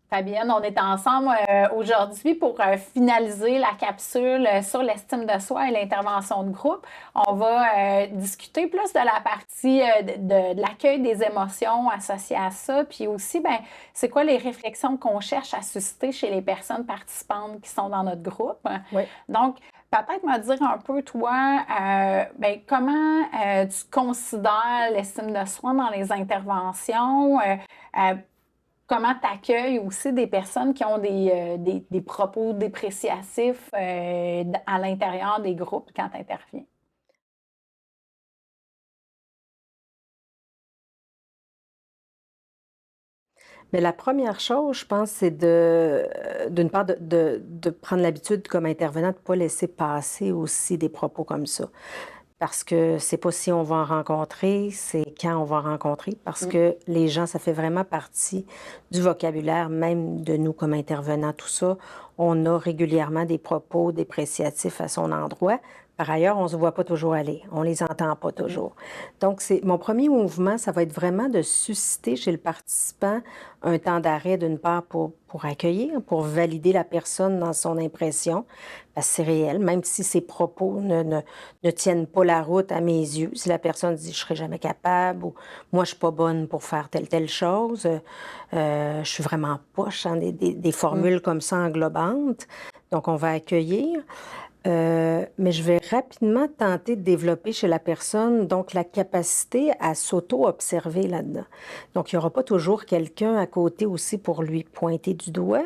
Fabienne, on est ensemble aujourd'hui pour finaliser la capsule sur l'estime de soi et l'intervention de groupe. On va discuter plus de la partie de l'accueil des émotions associées à ça, puis aussi, ben, c'est quoi les réflexions qu'on cherche à susciter chez les personnes participantes qui sont dans notre groupe. Oui. Donc, peut-être me dire un peu, toi, ben, comment tu considères l'estime de soi dans les interventions? comment tu accueilles aussi des personnes qui ont des propos dépréciatifs à l'intérieur des groupes quand tu interviens? Mais la première chose, je pense, c'est d'une part, de prendre l'habitude comme intervenant de ne pas laisser passer aussi des propos comme ça. Parce que c'est pas si on va en rencontrer, c'est quand on va en rencontrer. Parce que les gens, ça fait vraiment partie du vocabulaire, même de nous comme intervenants, tout ça. On a régulièrement des propos dépréciatifs à son endroit. Par ailleurs, on ne se voit pas toujours aller. On les entend pas toujours. Donc, mon premier mouvement, ça va être vraiment de susciter chez le participant un temps d'arrêt, d'une part, pour accueillir, pour valider la personne dans son impression, parce que c'est réel, même si ses propos ne tiennent pas la route à mes yeux. Si la personne dit « je serai jamais capable » ou « moi, je suis pas bonne pour faire telle chose je suis vraiment poche hein, », des formules comme ça englobantes. Donc, on va accueillir. Mais je vais rapidement tenter de développer chez la personne donc la capacité à s'auto-observer là-dedans. Donc, il n'y aura pas toujours quelqu'un à côté aussi pour lui pointer du doigt,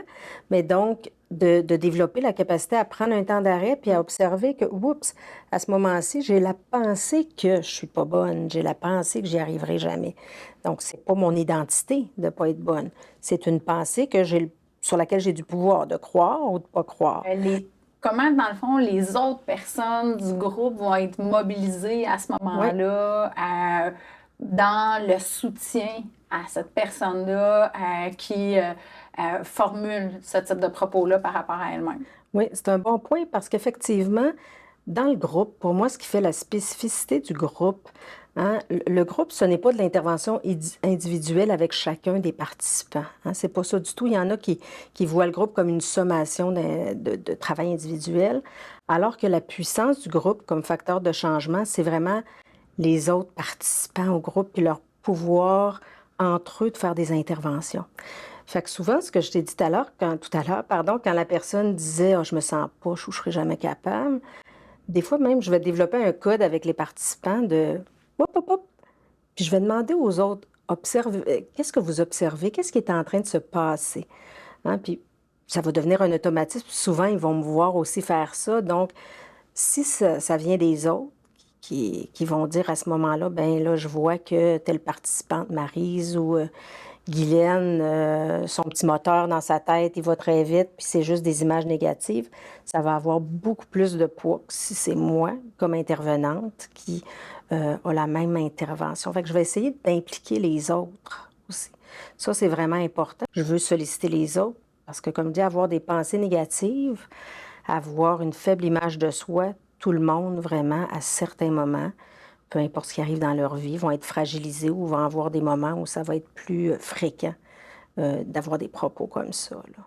mais donc de développer la capacité à prendre un temps d'arrêt puis à observer que, oups, à ce moment-ci, j'ai la pensée que je suis pas bonne, j'ai la pensée que j'y arriverai jamais. Donc, c'est pas mon identité de pas être bonne, c'est une pensée que sur laquelle j'ai du pouvoir de croire ou de pas croire. Comment, dans le fond, les autres personnes du groupe vont être mobilisées à ce moment-là dans le soutien à cette personne-là qui formule ce type de propos-là par rapport à elle-même? Oui, c'est un bon point parce qu'effectivement, dans le groupe, pour moi, ce qui fait la spécificité du groupe, hein, le groupe, ce n'est pas de l'intervention individuelle avec chacun des participants. Hein, c'est pas ça du tout. Il y en a qui voient le groupe comme une sommation de travail individuel, alors que la puissance du groupe comme facteur de changement, c'est vraiment les autres participants au groupe et leur pouvoir entre eux de faire des interventions. Fait que souvent, ce que je t'ai dit tout à l'heure, quand la personne disait « je me sens poche ou je serai jamais capable », des fois même, je vais développer un code avec les participants de « hop, hop, hop », puis je vais demander aux autres « qu'est-ce que vous observez? Qu'est-ce qui est en train de se passer? » Hein, puis ça va devenir un automatisme. Souvent, ils vont me voir aussi faire ça. Donc, si ça vient des autres, qui vont dire à ce moment-là, ben là, je vois que telle participante, Maryse ou Guylaine, son petit moteur dans sa tête, il va très vite, puis c'est juste des images négatives, ça va avoir beaucoup plus de poids que si c'est moi, comme intervenante, qui a la même intervention. Fait que je vais essayer d'impliquer les autres aussi. Ça, c'est vraiment important. Je veux solliciter les autres, parce que comme dit, avoir des pensées négatives, avoir une faible image de soi, tout le monde, vraiment, à certains moments, peu importe ce qui arrive dans leur vie, vont être fragilisés ou vont avoir des moments où ça va être plus fréquent d'avoir des propos comme ça, là.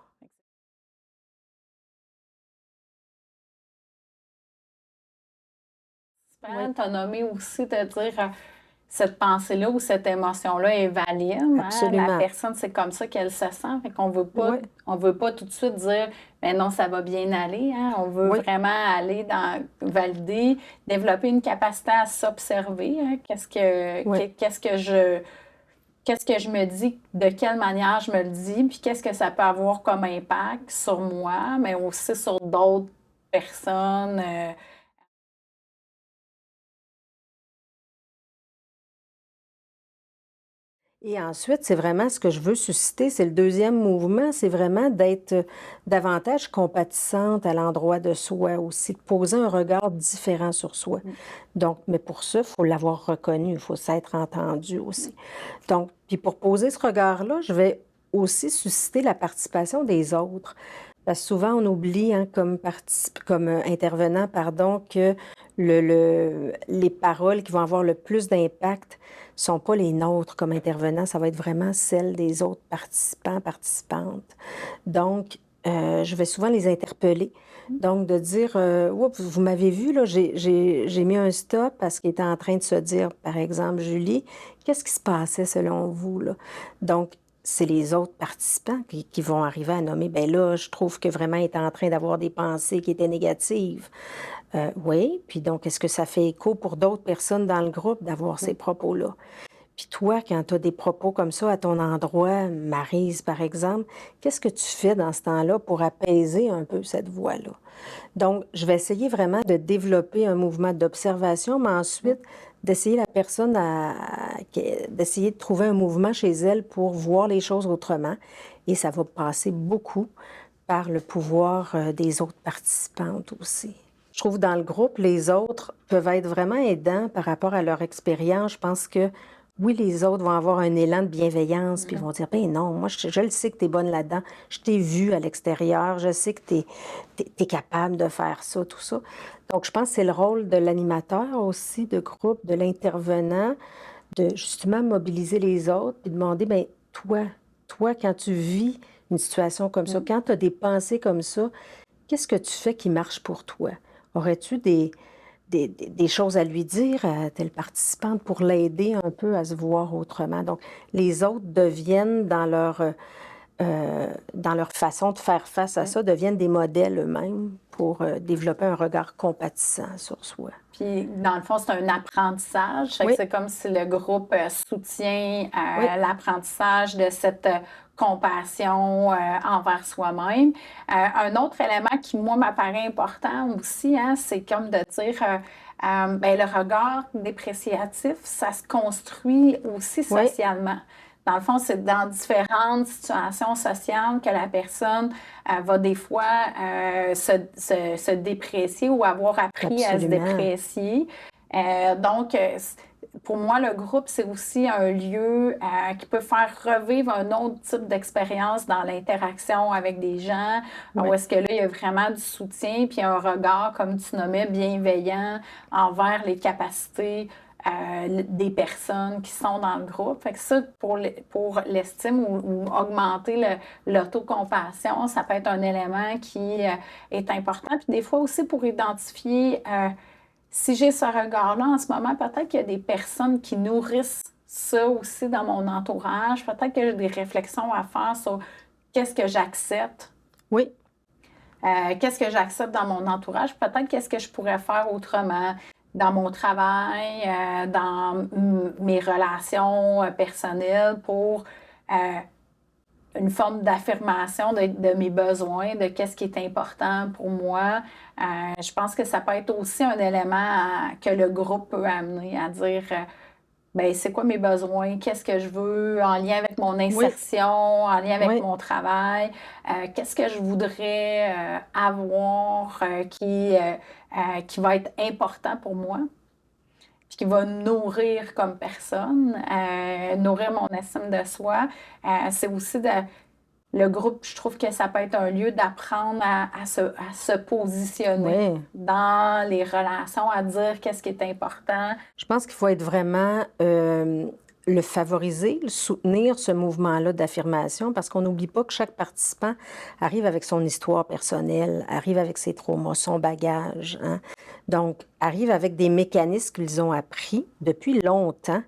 Super, tu as nommé aussi de dire cette pensée-là ou cette émotion-là est valide. Hein? Absolument. La personne, c'est comme ça qu'elle se sent. Fait qu'on veut pas tout de suite dire mais non, ça va bien aller. Hein? On veut vraiment aller dans valider, développer une capacité à s'observer. Hein? Qu'est-ce que je me dis, de quelle manière je me le dis, puis qu'est-ce que ça peut avoir comme impact sur moi, mais aussi sur d'autres personnes. Et ensuite, c'est vraiment ce que je veux susciter, c'est le deuxième mouvement, c'est vraiment d'être davantage compatissante à l'endroit de soi aussi, de poser un regard différent sur soi. Donc, mais pour ça, il faut l'avoir reconnu, il faut s'être entendu aussi. Donc, puis pour poser ce regard-là, je vais aussi susciter la participation des autres. Parce que souvent, on oublie, hein, comme intervenant, pardon, que les paroles qui vont avoir le plus d'impact ne sont pas les nôtres comme intervenants, ça va être vraiment celles des autres participants, participantes. Donc, je vais souvent les interpeller. Donc, de dire, oups, vous m'avez vu, là, j'ai mis un stop parce qu'il était en train de se dire, par exemple, Julie, qu'est-ce qui se passait selon vous, là? Donc, c'est les autres participants qui vont arriver à nommer, ben là, je trouve que vraiment il est en train d'avoir des pensées qui étaient négatives. Oui, puis donc, est-ce que ça fait écho pour d'autres personnes dans le groupe d'avoir ces propos-là? Puis toi, quand tu as des propos comme ça à ton endroit, Maryse, par exemple, qu'est-ce que tu fais dans ce temps-là pour apaiser un peu cette voix-là? Donc, je vais essayer vraiment de développer un mouvement d'observation, mais ensuite d'essayer la personne d'essayer de trouver un mouvement chez elle pour voir les choses autrement. Et ça va passer beaucoup par le pouvoir des autres participantes aussi. Je trouve dans le groupe, les autres peuvent être vraiment aidants par rapport à leur expérience. Je pense que oui, les autres vont avoir un élan de bienveillance, puis ils vont dire, ben non, moi, je le sais que tu es bonne là-dedans, je t'ai vu à l'extérieur, je sais que tu es capable de faire ça, tout ça. Donc, je pense que c'est le rôle de l'animateur aussi, de groupe, de l'intervenant, de justement mobiliser les autres, puis demander, ben toi, quand tu vis une situation comme ça, quand tu as des pensées comme ça, qu'est-ce que tu fais qui marche pour toi? Aurais-tu des choses à lui dire à telle participante pour l'aider un peu à se voir autrement? Donc, les autres deviennent, dans leur façon de faire face à ça, deviennent des modèles eux-mêmes pour développer un regard compatissant sur soi. Puis, dans le fond, c'est un apprentissage. Fait que Oui. c'est comme si le groupe soutient Oui. l'apprentissage de cette compassion envers soi-même. Un autre élément qui, moi, m'apparaît important aussi, hein, c'est comme de dire, ben, le regard dépréciatif, ça se construit aussi Oui. socialement. Dans le fond, c'est dans différentes situations sociales que la personne va des fois se déprécier ou avoir appris à se Absolument. déprécier. Donc, pour moi, le groupe, c'est aussi un lieu qui peut faire revivre un autre type d'expérience dans l'interaction avec des gens, Oui. où est-ce que là, il y a vraiment du soutien, puis un regard, comme tu nommais, bienveillant envers les capacités des personnes qui sont dans le groupe. Fait que ça, pour l'estime ou augmenter l'autocompassion, ça peut être un élément qui est important. Puis des fois aussi pour identifier, si j'ai ce regard-là en ce moment, peut-être qu'il y a des personnes qui nourrissent ça aussi dans mon entourage. Peut-être que j'ai des réflexions à faire sur qu'est-ce que j'accepte. Oui. Qu'est-ce que j'accepte dans mon entourage? Peut-être qu'est-ce que je pourrais faire autrement dans mon travail, dans mes relations personnelles pour une forme d'affirmation de mes besoins, de qu'est-ce qui est important pour moi. Je pense que ça peut être aussi un élément que le groupe peut amener à dire ben, c'est quoi mes besoins, qu'est-ce que je veux en lien avec mon insertion, en lien avec Oui. mon travail, qu'est-ce que je voudrais avoir qui va être important pour moi, puis qui va nourrir comme personne, nourrir mon estime de soi. C'est aussi le groupe, je trouve que ça peut être un lieu d'apprendre à se positionner Oui. dans les relations, à dire qu'est-ce qui est important. Je pense qu'il faut être vraiment le favoriser, le soutenir, ce mouvement-là d'affirmation, parce qu'on n'oublie pas que chaque participant arrive avec son histoire personnelle, arrive avec ses traumas, son bagage, hein. Donc, arrive avec des mécanismes qu'ils ont appris depuis longtemps.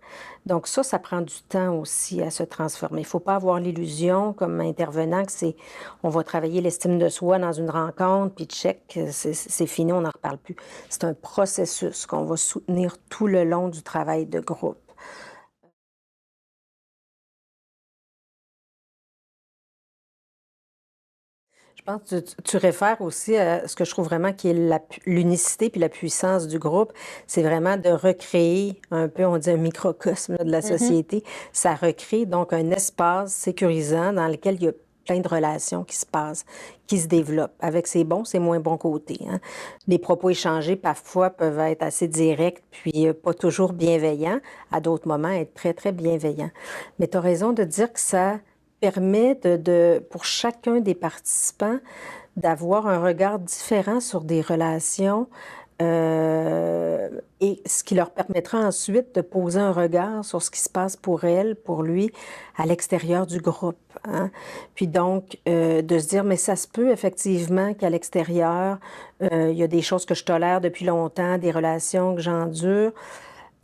Donc ça prend du temps aussi à se transformer. Il ne faut pas avoir l'illusion, comme intervenant, que on va travailler l'estime de soi dans une rencontre, puis check, c'est fini, on n'en reparle plus. C'est un processus qu'on va soutenir tout le long du travail de groupe. Je pense que tu réfères aussi à ce que je trouve vraiment qui est l'unicité puis la puissance du groupe. C'est vraiment de recréer un peu, on dit un microcosme là, de la société. Ça recrée donc un espace sécurisant dans lequel il y a plein de relations qui se passent, qui se développent, avec ses bons, ses moins bons côtés, hein. Les propos échangés, parfois, peuvent être assez directs, puis pas toujours bienveillants, à d'autres moments, être très, très bienveillants. Mais tu as raison de dire que ça permet pour chacun des participants d'avoir un regard différent sur des relations et ce qui leur permettra ensuite de poser un regard sur ce qui se passe pour elle, pour lui, à l'extérieur du groupe, hein. Puis donc, de se dire, mais ça se peut effectivement qu'à l'extérieur, il y a des choses que je tolère depuis longtemps, des relations que j'endure.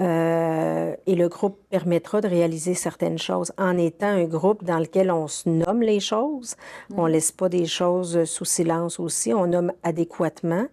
Et le groupe permettra de réaliser certaines choses en étant un groupe dans lequel on se nomme les choses. On ne laisse pas des choses sous silence aussi, on nomme adéquatement.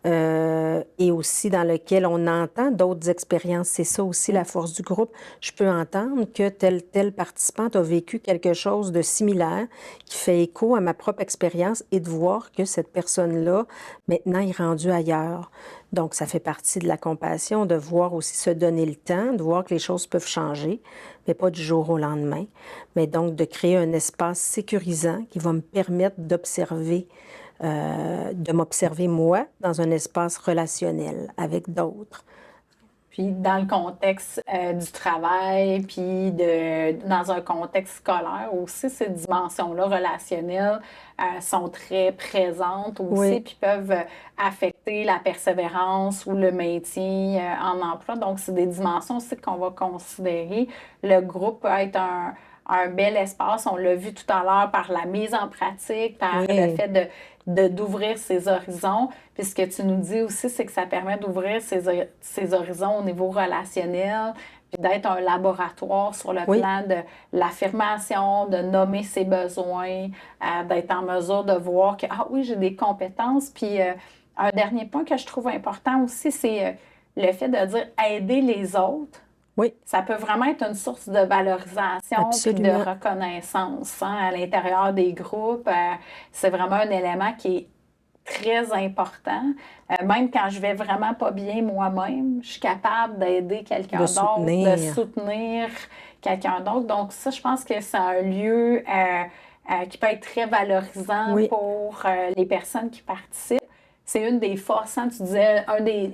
et aussi dans lequel on entend d'autres expériences. C'est ça aussi la force du groupe. Je peux entendre que tel participante a vécu quelque chose de similaire qui fait écho à ma propre expérience et de voir que cette personne-là, maintenant, est rendue ailleurs. Donc, ça fait partie de la compassion, de voir aussi se donner le temps, de voir que les choses peuvent changer, mais pas du jour au lendemain. Mais donc, de créer un espace sécurisant qui va me permettre d'observer, de m'observer moi dans un espace relationnel avec d'autres. Puis dans le contexte du travail, puis dans un contexte scolaire aussi, ces dimensions-là relationnelles sont très présentes aussi, Oui. puis peuvent affecter la persévérance ou le maintien en emploi. Donc, c'est des dimensions aussi qu'on va considérer. Le groupe peut être un bel espace, on l'a vu tout à l'heure, par la mise en pratique, par Oui. le fait d'ouvrir ses horizons. Puis ce que tu nous dis aussi, c'est que ça permet d'ouvrir ses horizons au niveau relationnel, puis d'être un laboratoire sur le Oui. plan de l'affirmation, de nommer ses besoins, d'être en mesure de voir que, ah oui, j'ai des compétences. Puis un dernier point que je trouve important aussi, c'est le fait de dire aider les autres. Oui, Ça peut vraiment être une source de valorisation puis de absolument. reconnaissance à l'intérieur des groupes. C'est vraiment un élément qui est très important. Même quand je vais vraiment pas bien moi-même, je suis capable d'aider quelqu'un De d'autre, de soutenir. soutenir quelqu'un d'autre. Donc ça, je pense que c'est un lieu qui peut être très valorisant Oui, pour les personnes qui participent. C'est une des forces, hein, tu disais,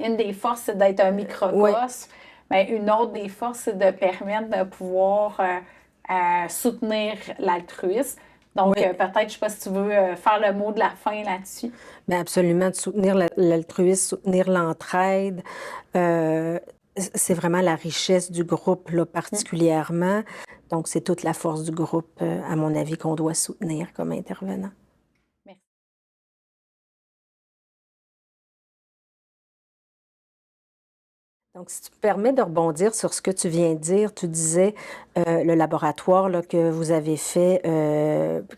une des forces, c'est d'être un oui, microcosme. Mais une autre des forces, c'est de permettre de pouvoir soutenir l'altruisme. Donc, oui. peut-être, je ne sais pas si tu veux faire le mot de la fin là-dessus. Bien, absolument, de soutenir l'altruisme, soutenir l'entraide. C'est vraiment la richesse du groupe, là, particulièrement. Donc, c'est toute la force du groupe, à mon avis, qu'on doit soutenir comme intervenant. Merci. Donc, si tu me permets de rebondir sur ce que tu viens de dire, tu disais le laboratoire là, que vous avez fait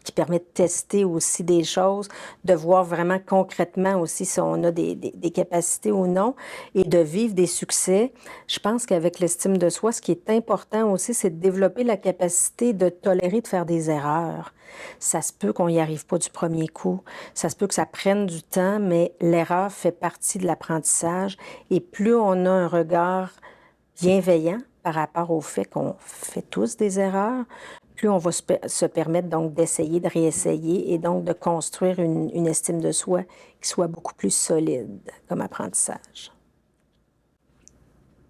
qui permet de tester aussi des choses, de voir vraiment concrètement aussi si on a des capacités ou non et de vivre des succès. Je pense qu'avec l'estime de soi, ce qui est important aussi, c'est de développer la capacité de tolérer de faire des erreurs. Ça se peut qu'on n'y arrive pas du premier coup. Ça se peut que ça prenne du temps, mais l'erreur fait partie de l'apprentissage. Et plus on a un regard bienveillant par rapport au fait qu'on fait tous des erreurs, plus on va se permettre donc d'essayer, de réessayer et donc de construire une estime de soi qui soit beaucoup plus solide comme apprentissage.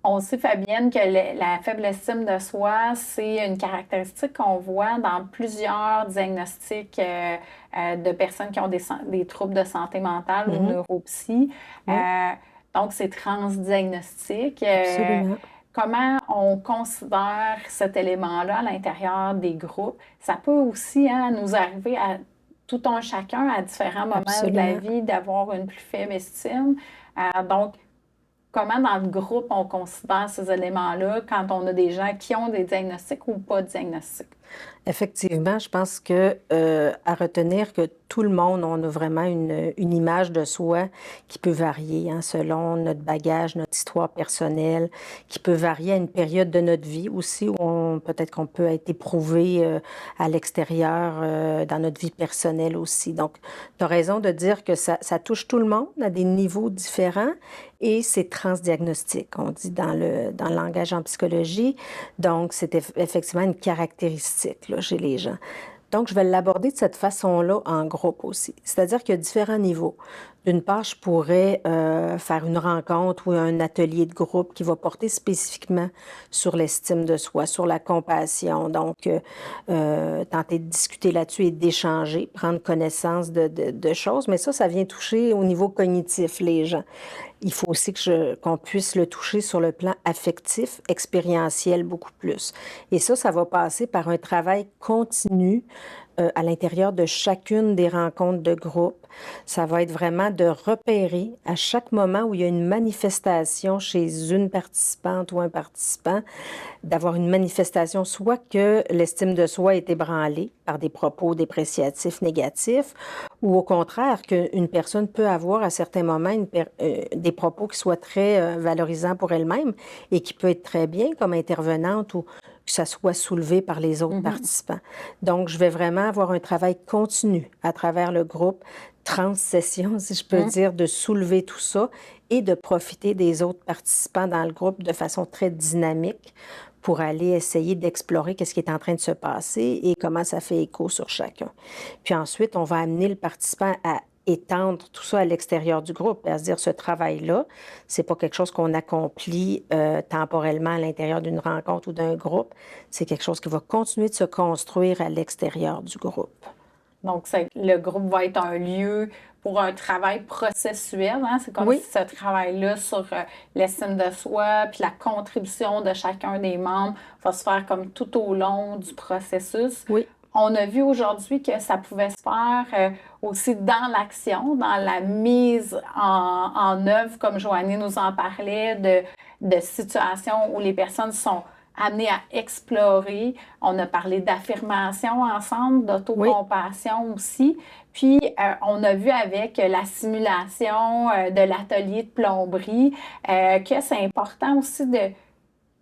On sait, Fabienne, que la faible estime de soi, c'est une caractéristique qu'on voit dans plusieurs diagnostics de personnes qui ont des troubles de santé mentale ou neuropsy. Oui. Donc, c'est transdiagnostic. Absolument. Comment on considère cet élément-là à l'intérieur des groupes? Ça peut aussi nous arriver à tout un chacun à différents moments de la Absolument. vie d'avoir une plus faible estime. Donc, comment dans le groupe on considère ces éléments-là quand on a des gens qui ont des diagnostics ou pas de diagnostics? Effectivement, je pense que à retenir que tout le monde, on a vraiment une image de soi qui peut varier hein, selon notre bagage, notre histoire personnelle, qui peut varier à une période de notre vie aussi où peut-être qu'on peut être éprouvé à l'extérieur dans notre vie personnelle aussi. Donc, tu as raison de dire que ça touche tout le monde à des niveaux différents et c'est transdiagnostique, on dit dans le langage en psychologie. Donc, c'est effectivement une caractéristique là, chez les gens. Donc, je vais l'aborder de cette façon-là en groupe aussi. C'est-à-dire qu'il y a différents niveaux. D'une part, je pourrais faire une rencontre ou un atelier de groupe qui va porter spécifiquement sur l'estime de soi, sur la compassion. Donc, tenter de discuter là-dessus et d'échanger, prendre connaissance de choses. Mais ça vient toucher au niveau cognitif, les gens. Il faut aussi qu'on puisse le toucher sur le plan affectif, expérientiel beaucoup plus. Et ça va passer par un travail continu à l'intérieur de chacune des rencontres de groupe. Ça va être vraiment de repérer à chaque moment où il y a une manifestation chez une participante ou un participant, d'avoir une manifestation soit que l'estime de soi est ébranlée par des propos dépréciatifs négatifs, ou au contraire qu'une personne peut avoir à certains moments des propos qui soient très valorisants pour elle-même et qui peut être très bien comme intervenante ou que ça soit soulevé par les autres participants. Donc, je vais vraiment avoir un travail continu à travers le groupe, transsession, si je peux dire, de soulever tout ça et de profiter des autres participants dans le groupe de façon très dynamique pour aller essayer d'explorer qu'est-ce qui est en train de se passer et comment ça fait écho sur chacun. Puis ensuite, on va amener le participant à étendre tout ça à l'extérieur du groupe, à se dire ce travail-là, c'est pas quelque chose qu'on accomplit temporellement à l'intérieur d'une rencontre ou d'un groupe, c'est quelque chose qui va continuer de se construire à l'extérieur du groupe. Donc, le groupe va être un lieu pour un travail processuel. Hein? C'est comme si ce travail-là sur l'estime de soi, puis la contribution de chacun des membres va se faire comme tout au long du processus. Oui. On a vu aujourd'hui que ça pouvait se faire aussi dans l'action, dans la mise en œuvre, comme Joanie nous en parlait, de situations où les personnes sont amenées à explorer. On a parlé d'affirmation ensemble, d'autocompassion aussi. Puis, on a vu avec la simulation de l'atelier de plomberie que c'est important aussi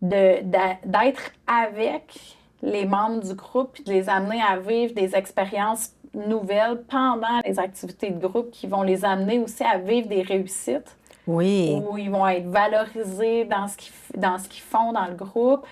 d'être avec les membres du groupe puis de les amener à vivre des expériences nouvelles pendant les activités de groupe qui vont les amener aussi à vivre des réussites. Oui. Où ils vont être valorisés dans ce qu'ils font dans le groupe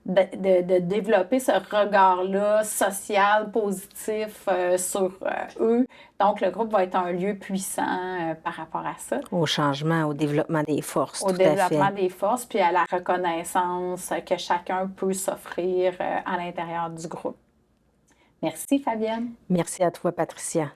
de développer ce regard-là social, positif sur eux. Donc, le groupe va être un lieu puissant par rapport à ça. Au changement, au développement des forces, au développement des forces, puis à la reconnaissance que chacun peut s'offrir à l'intérieur du groupe. Merci, Fabienne. Merci à toi, Patricia.